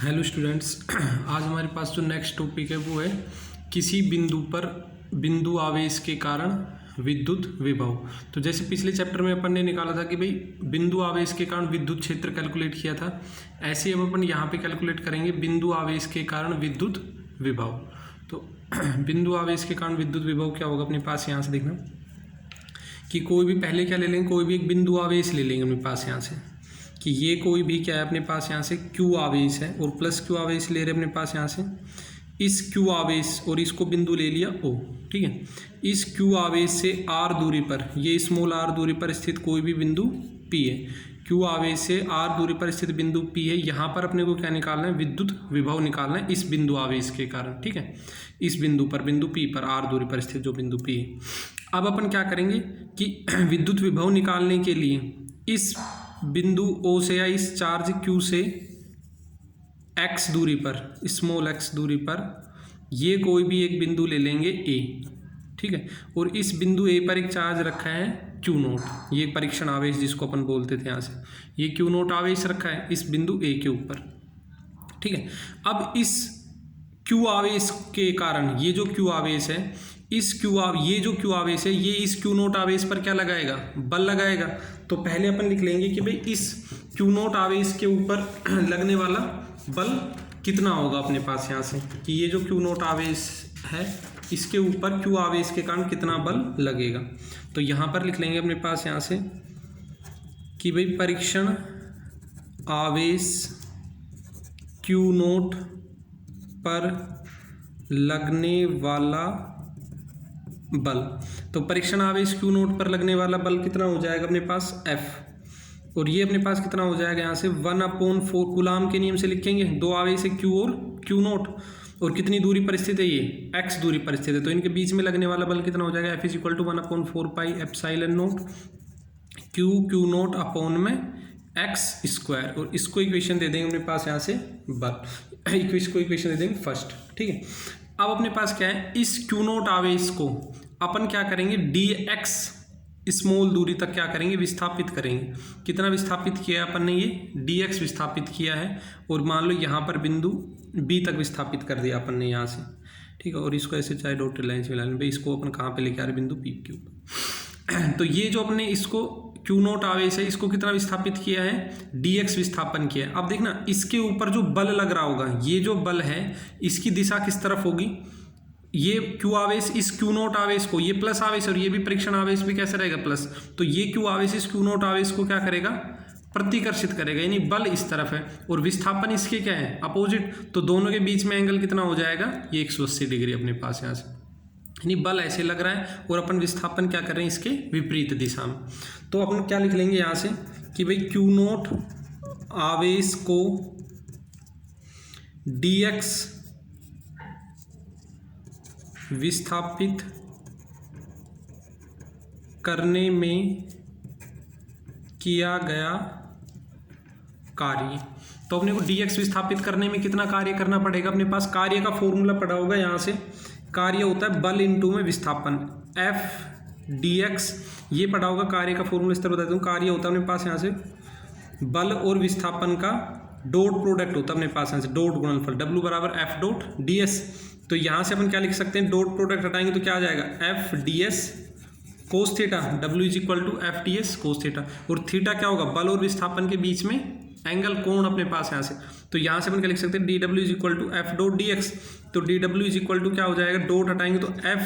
Hello students. आज हमारे पास जो नेक्स्ट टॉपिक है वो है किसी बिंदु पर बिंदु आवेश के कारण विद्युत विभव। तो जैसे पिछले चैप्टर में अपन ने निकाला था कि भाई बिंदु आवेश के कारण विद्युत क्षेत्र कैलकुलेट किया था, ऐसे अब अपन यहाँ पे कैलकुलेट करेंगे बिंदु आवेश के कारण विद्युत विभव। तो बिंदु आवेश के कारण विद्युत विभव क्या होगा अपने पास, यहाँ से देखना कि कोई भी पहले क्या ले लेंगे, कोई भी एक बिंदु आवेश ले लेंगे अपने पास यहाँ से कि ये कोई भी क्या है अपने पास यहाँ से Q आवेश है और प्लस Q आवेश ले रहे अपने पास यहाँ से इस Q आवेश और इसको बिंदु ले लिया O। ठीक है, इस Q आवेश से R दूरी पर, ये स्मॉल r दूरी पर स्थित कोई भी बिंदु P है। Q आवेश से R दूरी पर स्थित बिंदु P है। यहाँ पर अपने को क्या निकालना है, विद्युत विभव निकालना है इस बिंदु आवेश के कारण। ठीक है, इस बिंदु पर, बिंदु P पर, R दूरी पर स्थित जो बिंदु P है। अब अपन क्या करेंगे कि विद्युत विभव निकालने के लिए इस बिंदु O से या इस चार्ज Q से x दूरी पर, स्मॉल x दूरी पर ये कोई भी एक बिंदु ले लेंगे A। ठीक है, और इस बिंदु A पर एक चार्ज रखा है Q नोट, ये परीक्षण आवेश जिसको अपन बोलते थे यहाँ से, ये Q नोट आवेश रखा है इस बिंदु A के ऊपर। ठीक है, अब इस Q आवेश के कारण ये जो Q आवेश है, ये जो Q आवेश है ये इस Q नोट आवेश पर क्या लगाएगा, बल लगाएगा। तो पहले अपन लिख लेंगे कि भाई इस Q नोट आवेश के ऊपर लगने वाला बल कितना होगा अपने पास यहाँ से, कि ये जो Q नोट आवेश है इसके ऊपर Q आवेश के कारण कितना बल लगेगा। तो यहाँ पर लिख लेंगे अपने पास यहाँ से कि भाई परीक्षण आवेश Q नोट पर लगने वाला बल। तो परीक्षण आवेश Q नोट पर लगने वाला बल कितना हो जाएगा अपने पास F, और ये अपने पास कितना हो जाएगा यहाँ से 1/4 कूलाम के नियम से लिखेंगे। दो आवेश है Q और Q नोट, और कितनी दूरी पर स्थित है, ये x दूरी पर स्थित है। तो इनके बीच में लगने वाला बल कितना हो जाएगा, F = 1/4 pi epsilon note Q naught upon में x²। और इसको इक्वेशन दे देंगे अपने पास यहाँ से बल, इसको इक्वेशन दे देंगे फर्स्ट। ठीक है, अब अपने पास क्या है, इस Q नोट आवेश को अपन क्या करेंगे dx स्मॉल दूरी तक क्या करेंगे, विस्थापित करेंगे। कितना विस्थापित किया है अपन ने, ये dx विस्थापित किया है, और मान लो यहाँ पर बिंदु B तक विस्थापित कर दिया अपन ने यहाँ से। ठीक है, और इसको ऐसे चाहे डॉटेड लाइन से मिला लें, भाई इसको अपन कहाँ पे लेके आ रहे, बिंदु P के ऊपर। तो ये जो अपने इसको Q नोट आवेश है इसको कितना विस्थापित किया है, dx विस्थापन किया है। अब देखना इसके ऊपर जो बल लग रहा होगा, ये जो बल है इसकी दिशा किस तरफ होगी, ये Q आवेश इस Q नोट आवेश को, ये प्लस आवेश और ये भी परीक्षण आवेश भी कैसे रहेगा, प्लस। तो ये Q आवेश इस Q नोट आवेश को क्या करेगा, प्रतिकर्षित करेगा, यानी बल इस तरफ है, और विस्थापन इसके क्या है, अपोजिट। तो दोनों के बीच में एंगल कितना हो जाएगा, ये 180 डिग्री अपने पास यहाँ से, यानी बल ऐसे लग रहा है और अपन विस्थापन क्या कर रहे हैं, इसके विपरीत दिशा में। तो अपन क्या लिख लेंगे यहाँ से कि भाई Q नोट आवेश को dx विस्थापित करने में किया गया कार्य। तो अपने को dx विस्थापित करने में कितना कार्य करना पड़ेगा, अपने पास कार्य का फॉर्मूला पड़ा होगा यहाँ से, कार्य होता है बल इनटू में विस्थापन, F dx, ये पड़ा होगा कार्य का फॉर्मूला। इस तरह बता दूँ, कार्य होता है अपने पास यहाँ से बल और विस्थापन का डॉट प्रोडक्ट होता है अपने पास यहाँ से, डॉट गुणनफल, W = F डॉट ds। तो यहाँ से अपन क्या लिख सकते हैं, डॉट प्रोडक्ट हटाएंगे तो क्या आ जाएगा, F ds cos theta, W = F ds cos theta, और थीटा क्या होगा, बल और विस्थापन के बीच में एंगल, कोण अपने पास यहाँ से। तो यहाँ से अपन क्या लिख सकते हैं, dW = F डॉट dx। तो dW क्या हो जाएगा, डॉट हटाएंगे तो F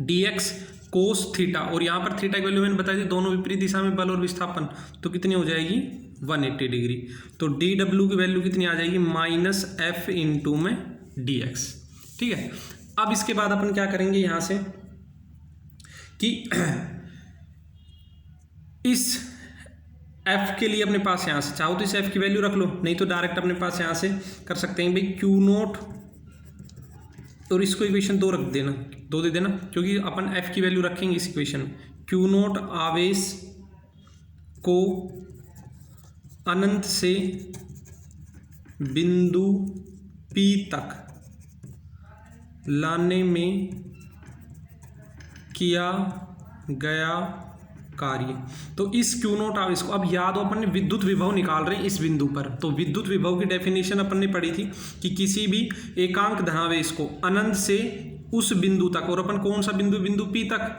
dx कोस थीटा, और यहाँ पर थीटा की वैल्यू मैंने बताई थी, दोनों विपरीत दिशा में बल और विस्थापन, तो कितनी हो जाएगी 180 डिग्री। तो dW की वैल्यू कितनी आ जाएगी, -F * में dx। ठीक है, अब इसके बाद अपन क्या करेंगे यहाँ से कि इस F के लिए अपने पास यहाँ से, चाहो तो इस F की वैल्यू रख लो, नहीं तो डायरेक्ट अपने पास यहाँ से कर सकते हैं भाई Q नोट, और इसको इक्वेशन 2 रख देना, 2 दे देना, क्योंकि अपन F की वैल्यू रखेंगे इस इक्वेशन में। Q नोट आवेश को अनंत से बिंदु P तक लाने में किया गया कार्य। तो इस क्यू नॉट आवेश को, अब याद हो अपन ने विद्युत विभव निकाल रहे हैं इस बिंदु पर, तो विद्युत विभव की डेफिनेशन अपन ने पढ़ी थी कि किसी भी एकांक धनावेश को अनंत से उस बिंदु तक, और अपन कौन सा बिंदु, बिंदु P तक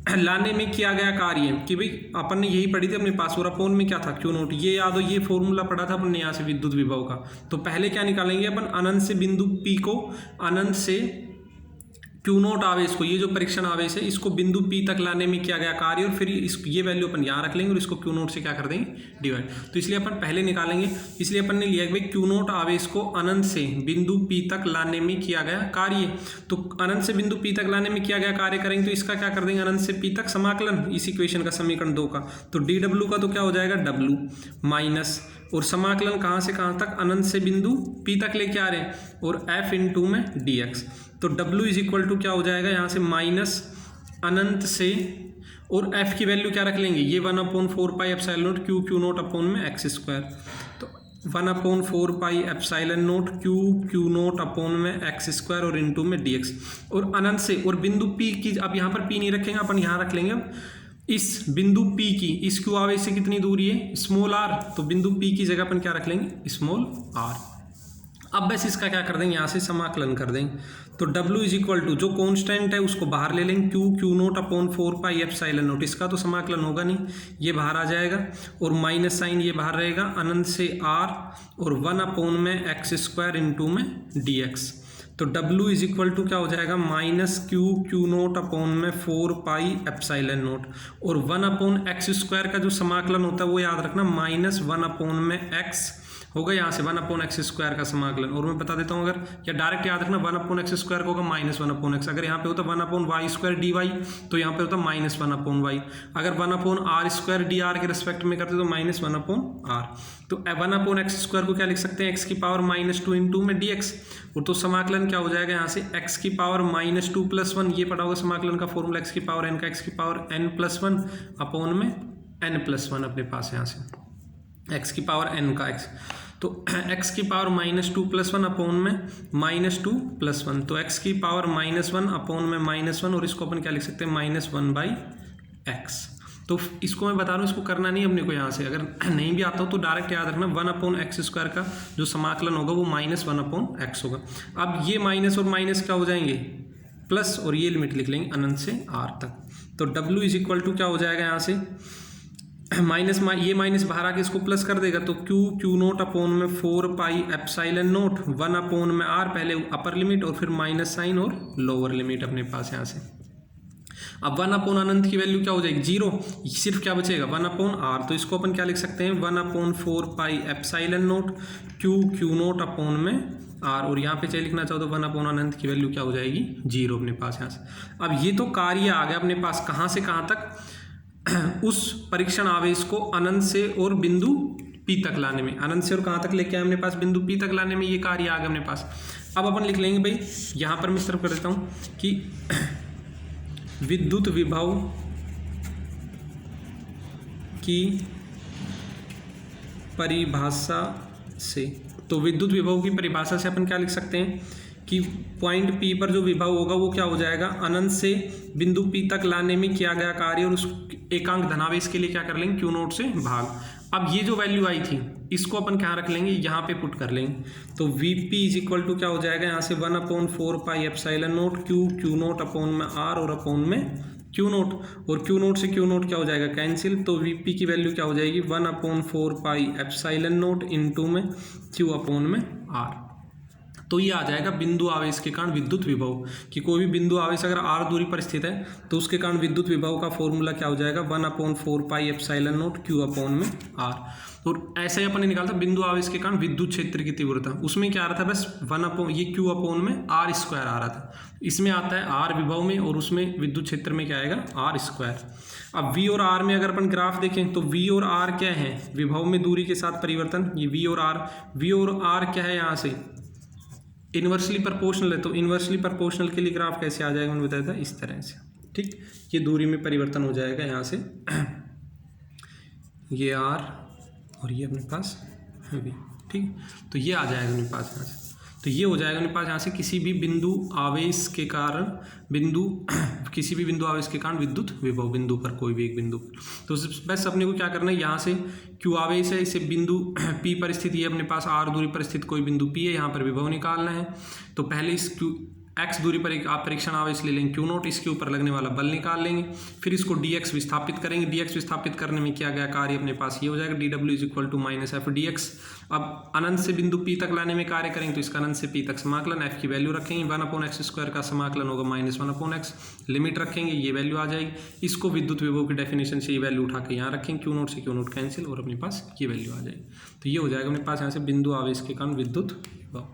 लाने में किया गया कार्य कि भाई अपन ने यही पढ़ी थी अपने पास, और अपोन में क्या था, क्यू नॉट। ये याद हो, ये फॉर्मूला पढ़ा था अपन ने यहाँ से विद्युत विभव का। तो पहले क्या निकालेंगे अपन, अनंत से बिंदु P को, अनंत से क्यू नॉट आवेश को, ये जो परीक्षण आवेश है इसको बिंदु P तक लाने में किया गया कार्य, और फिर ये वैल्यू अपन यहाँ रख लेंगे और इसको क्यू नॉट से क्या कर देंगे, डिवाइड। तो इसलिए अपन पहले निकालेंगे, इसलिए अपन ने लिया कि भाई क्यू नॉट आवेश को अनंत से बिंदु P तक लाने में किया गया कार्य। तो अनंत से बिंदु P तक लाने में किया गया कार्य करेंगे तो इसका क्या कर देंगे, अनंत से P तक समाकलन, इस इक्वेशन का समीकरण 2 का। तो dw का तो क्या हो जाएगा, W माइनस, और समाकलन कहाँ से कहाँ तक, अनंत से बिंदु P तक लेके आ रहे हैं, और f इंटू में dx। तो W इज इक्वल टू क्या हो जाएगा यहाँ से, माइनस अनंत से, और f की वैल्यू क्या रख लेंगे, ये 1/4 pi epsilon note Q Q note upon में एक्स स्क्वायर। तो 1/4 pi epsilon note Q note upon में एक्स स्क्वायर और इंटू में dx, और अनंत से, और बिंदु P की, अब यहाँ पर P नहीं रखेंगे अपन, यहाँ रख लेंगे अब इस बिंदु P की, इस क्यू आवेश से कितनी दूरी है, स्मॉल r, तो बिंदु P की जगह अपन क्या रख लेंगे, स्मॉल r। अब बस इसका क्या कर देंगे, यहाँ से समाकलन कर देंगे। तो W इज इक्वल टू, जो कांस्टेंट है उसको बाहर ले लेंगे, Q naught upon 4 pi epsilon note, इसका तो समाकलन होगा नहीं, ये बाहर आ जाएगा, और माइनस साइन ये बाहर रहेगा, अनंत से r, और 1 अपोन में एक्स स्क्वायर इंटू में dx। तो W इज इक्वल टू क्या हो जाएगा, माइनस क्यू नोट अपॉन में 4 पाई एप्सिलॉन नोट, और 1 अपोन एक्स स्क्वायर का जो समाकलन होता है वो याद रखना, माइनस 1 अपोन में एक्स होगा, यहाँ से 1 अपोन एक्स स्क्वायर का समाकलन। और मैं बता देता हूँ, अगर या डायरेक्ट याद रखना, 1 अपोन एक्स स्क्वायर का होगा माइनस 1 अपोन एक्स, अगर यहाँ पे होता 1 upon Y square D Y, तो यहाँ पे होता माइनस 1 अपोन वाई, अगर 1 upon R square D R के रिस्पेक्ट में करते तो माइनस 1 अपोन आर। तो 1 अपोन एक्स स्क्वायर को क्या लिख सकते हैं, एक्स की पावर -2 इंटू में dx, और तो समाकलन क्या हो जाएगा यहाँ से, एक्स की पावर -2 + 1, ये पढ़ा होगा समाकलन का फॉर्मूला, एक्स की पावर n का एक्स की पावर n+1 अपोन में n+1 अपने पास, यहाँ से एक्स की पावर n का x, तो x की पावर -2 + 1 अपोन में -2 + 1, तो x की पावर -1 अपोन में -1, और इसको अपन क्या लिख सकते हैं, -1/x। तो इसको मैं बता रहा हूँ, इसको करना नहीं अपने को, यहाँ से अगर नहीं भी आता हो तो डायरेक्ट याद रखना, 1 अपोन एक्स स्क्वायर का जो समाकलन होगा वो -1 अपोन एक्स होगा। अब ये माइनस और माइनस क्या हो जाएंगे, प्लस, और ये लिमिट लिख लेंगे अनंत से r तक। तो W इज इक्वल टू क्या हो जाएगा यहाँ से, माइनस, ये माइनस बाहर आके इसको प्लस कर देगा, तो क्यू नोट अपोन में 4 पाई एप्सिलॉन नोट, 1 अपोन में r, पहले अपर लिमिट और फिर माइनस साइन और लोअर लिमिट अपने पास यहाँ से। अब 1 अपोन अनंत की वैल्यू क्या हो जाएगी, 0, सिर्फ क्या बचेगा 1 अपोन r, तो इसको अपन क्या लिख सकते हैं, 1/4 pi epsilon note Q note upon में r, और यहाँ पे चाहे लिखना चाहो तो 1 अपोन अनंत की वैल्यू क्या हो जाएगी, 0 अपने पास यहाँ से। अब ये तो कार्य आ गया अपने पास, कहाँ से कहाँ तक, उस परीक्षण आवेश को अनंत से और बिंदु P तक लाने में, अनंत से और कहाँ तक लेके आए अपने पास, बिंदु P तक लाने में ये कार्य आ गया अपने पास। अब अपन लिख लेंगे भाई, यहाँ पर मैं इस तरफ कर देता हूँ कि विद्युत विभव की परिभाषा से, तो विद्युत विभव की परिभाषा से अपन क्या लिख सकते हैं कि पॉइंट P पर जो विभव होगा वो क्या हो जाएगा, अनंत से बिंदु P तक लाने में किया गया कार्य, और उस एकांक धनावेश के लिए क्या कर लेंगे, क्यू नोट से भाग। अब ये जो वैल्यू आई थी इसको अपन कहाँ रख लेंगे, यहाँ पे पुट कर लेंगे, तो Vp इज इक्वल टू क्या हो जाएगा यहाँ से, 1/4 pi epsilon note Q note upon में r, और अपोन में क्यू नोट, और क्यू नोट से क्यू नोट क्या हो जाएगा, कैंसिल, तो Vp की वैल्यू क्या हो जाएगी, 1/4 पाई एप्सिलॉन नोट इंटू में q अपोन में r। तो ये आ जाएगा बिंदु आवेश के कारण विद्युत विभव, कि कोई भी बिंदु आवेश अगर r दूरी पर स्थित है तो उसके कारण विद्युत विभव का फॉर्मूला क्या हो जाएगा, 1/4 pi epsilon note q upon में r। और ऐसे ही अपन ने निकाला था बिंदु आवेश के कारण विद्युत क्षेत्र की तीव्रता, उसमें क्या आ रहा था, बस 1 अपोन ये q अपोन में r स्क्वायर आ रहा था, इसमें आता है r विभव में, और उसमें विद्युत क्षेत्र में क्या आएगा, r स्क्वायर। अब v और r में अगर अपन ग्राफ देखें तो v और r क्या है, विभव में दूरी के साथ परिवर्तन, ये v और r क्या है, यहाँ से इन्वर्सली प्रोपोर्शनल है, तो इन्वर्सली प्रोपोर्शनल के लिए ग्राफ कैसे आ जाएगा मैंने बताया था, इस तरह से, ठीक, ये दूरी में परिवर्तन हो जाएगा यहाँ से, ये r और ये अपने पास v, ठीक, तो ये आ जाएगा अपने पास यहाँ से। तो ये हो जाएगा अपने पास यहाँ से, किसी भी बिंदु आवेश के कारण, बिंदु किसी भी बिंदु आवेश के कारण विद्युत विभव बिंदु पर, कोई भी एक बिंदु पर। तो बस अपने को क्या करना है, यहाँ से Q आवेश है, इसे बिंदु P पर स्थित, ये अपने पास R दूरी पर स्थित कोई बिंदु P है, यहाँ पर विभव निकालना है। तो पहले इस x दूरी पर एक आप परीक्षण आवेश ले लेंगे Q0, इसके ऊपर लगने वाला बल निकाल लेंगे, फिर इसको dx विस्थापित करेंगे। dx विस्थापित करने में किया गया कार्य अपने पास ये हो जाएगा, dw is equal to minus F dx। अब अनंत से बिंदु P तक लाने में कार्य करेंगे, तो इसका अनंत से P तक समाकलन, f की वैल्यू रखेंगे, 1/x² का समाकलन होगा -1/x, लिमिट रखेंगे, ये वैल्यू आ जाएगी। इसको विद्युत विभव की डेफिनेशन से ये वैल्यू उठा के यहाँ रखेंगे, Q0 से Q0 कैंसिल और अपने पास ये वैल्यू आ जाएगी। तो ये हो जाएगा अपने पास यहाँ से बिंदु आवेश के कारण विद्युत विभव।